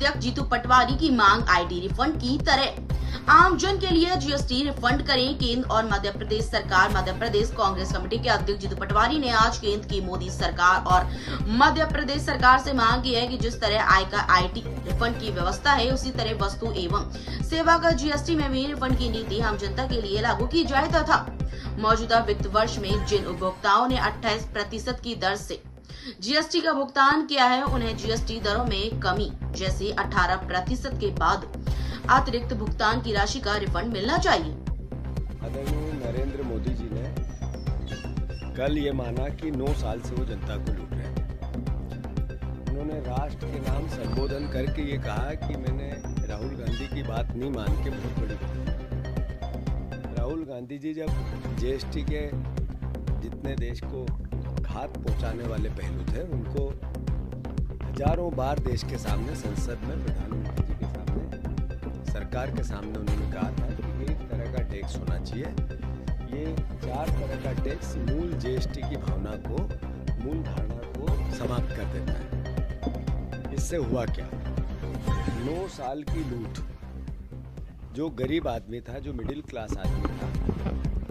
अध्यक्ष जीतू पटवारी की मांग आईटी रिफंड की तरह। आमजन के लिए जीएसटी रिफंड करें केंद्र और मध्य प्रदेश सरकार। मध्य प्रदेश कांग्रेस कमेटी के अध्यक्ष जीतू पटवारी ने आज केंद्र की मोदी सरकार और मध्य प्रदेश सरकार से मांग की है कि जिस तरह आय का आईटी रिफंड की व्यवस्था है, उसी तरह वस्तु एवं सेवा का जीएसटी में भी रिफंड की नीति आम जनता के लिए लागू की जाए तथा मौजूदा वित्त वर्ष में जिन उपभोक्ताओं ने 28% की दर से जीएसटी का भुगतान किया है, उन्हें जीएसटी दरों में कमी जैसे 18% के बाद अतिरिक्त भुगतान की राशि का रिफंड मिलना चाहिए। आदरणीय नरेंद्र मोदी जी ने कल ये माना कि 9 साल से वो जनता को लूट रहे हैं। उन्होंने राष्ट्र के नाम संबोधन करके ये कहा कि मैंने राहुल गांधी की बात नहीं मान के बहुत बड़ी बात। राहुल गांधी जी जब जीएसटी के जितने देश को घात पहुंचाने वाले पहलू थे, उनको हजारों बार देश के सामने, संसद में, प्रधानमंत्री जी के सामने, सरकार के सामने उन्होंने कहा था कि एक तरह का टैक्स होना चाहिए। ये 4 तरह का टैक्स मूल जीएसटी की भावना को, मूल धारणा को समाप्त कर देता है। इससे हुआ क्या? 9 साल की लूट, जो गरीब आदमी था, जो मिडिल क्लास आदमी था,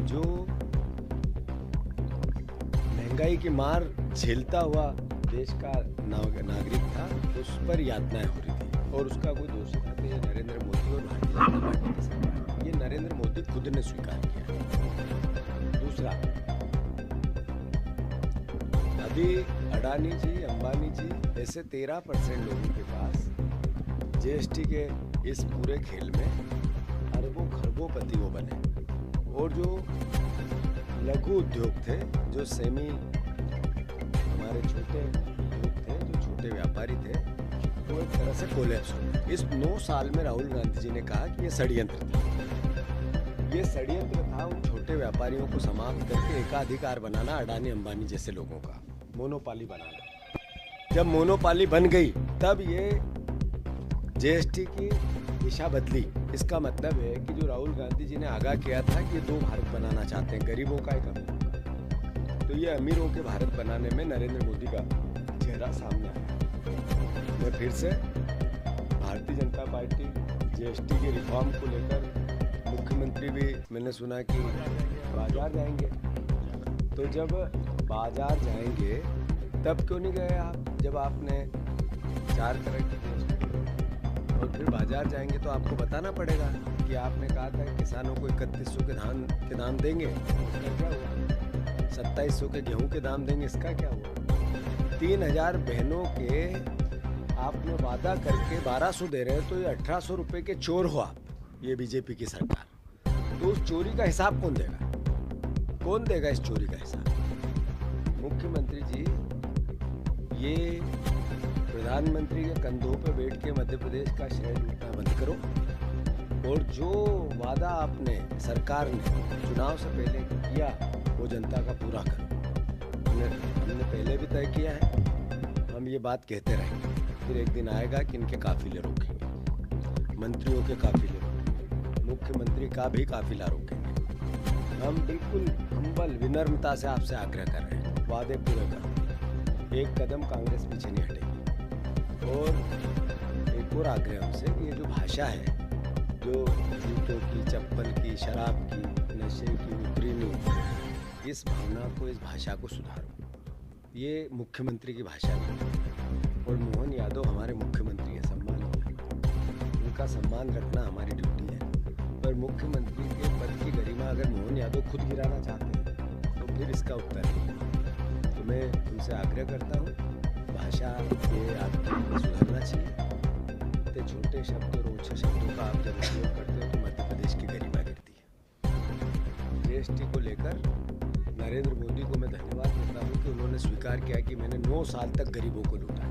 जो महंगाई की मार झेलता हुआ देश का नागरिक था, उस पर यातनाएं हो रही थी और उसका कोई दोषी था तो ये नरेंद्र मोदी और भारतीय जनता पार्टी की सरकार। ये नरेंद्र मोदी खुद ने स्वीकार किया। दूसरा, अभी अडानी जी, अंबानी जी ऐसे 13% लोगों के पास जीएसटी के इस पूरे खेल में अरबों खरबों-पति वो बने, और जो लघु उद्योग थे, जो सेमी, हमारे छोटे उद्योग थे, जो छोटे व्यापारी थे, वो एक तरह से कोलैप्स हो गए। इस 9 साल में राहुल गांधी जी ने कहा कि ये षड्यंत्र था। ये षड्यंत्र था उन छोटे व्यापारियों को समाप्त करके एकाधिकार बनाना, अडानी अंबानी जैसे लोगों का मोनोपाली बनाना। जब मोनोपाली बन गई, तब ये जीएसटी की दिशा बदली। इसका मतलब है कि जो राहुल गांधी जी ने आगाह किया था कि ये 2 भारत बनाना चाहते हैं, गरीबों का, एक अमीरों का, तो ये अमीरों के भारत बनाने में नरेंद्र मोदी का चेहरा सामने आया। मैं फिर से भारतीय जनता पार्टी जीएसटी के रिफॉर्म को लेकर, मुख्यमंत्री भी मैंने सुना कि बाजार जाएंगे, तो जब बाजार जाएंगे तब क्यों नहीं गए आप? जब आपने 4 तरह की और फिर बाजार जाएंगे तो आपको बताना पड़ेगा कि आपने कहा था कि किसानों को 3100 के दाम देंगे, इसका क्या हुआ? 2700 के गेहूं के दाम देंगे, इसका क्या हुआ? 3000 बहनों के आपने वादा करके 1200 दे रहे हैं, तो ये 1800 रुपये के चोर हो आप, ये बीजेपी की सरकार। तो उस चोरी का हिसाब कौन देगा? कौन देगा इस चोरी का हिसाब? मुख्यमंत्री जी, ये प्रधानमंत्री के कंधों पे बैठ के मध्य प्रदेश का श्रेय लूटना बंद करो, और जो वादा आपने, सरकार ने चुनाव से पहले किया, वो जनता का पूरा करो। हमने पहले भी तय किया है, हम ये बात कहते रहेंगे। फिर एक दिन आएगा कि इनके काफिले रोकेंगे, मंत्रियों के काफिले रोकेंगे, मुख्यमंत्री का भी काफिला रोकेंगे। हम बिल्कुल हम्बल, विनम्रता से आपसे आग्रह कर रहे हैं, वादे पूरे करो। एक कदम कांग्रेस पीछे नहीं हटेगी। और एक और आग्रह हमसे, ये जो भाषा है, जो जूतों की, चप्पल की, शराब की, नशे की उतरी नहीं, इस भावना को, इस भाषा को सुधारो। ये मुख्यमंत्री की भाषा नहीं, और मोहन यादव हमारे मुख्यमंत्री हैं, सम्मान है, उनका सम्मान रखना हमारी ड्यूटी है। पर मुख्यमंत्री के पद की गरिमा अगर मोहन यादव खुद गिराना चाहते हैं, तो फिर इसका उत्तर है। तो मैं उनसे आग्रह करता हूँ, भाषा ये आपकी सुधरना चाहिए। इतने छोटे शब्द और ऊंचे शब्दों का आप जब उपयोग करते हो तो मध्य प्रदेश की गरिमा गिरती है। जीएसटी को लेकर नरेंद्र मोदी को मैं धन्यवाद देता हूँ कि उन्होंने स्वीकार किया कि मैंने 9 साल तक गरीबों को लूटा।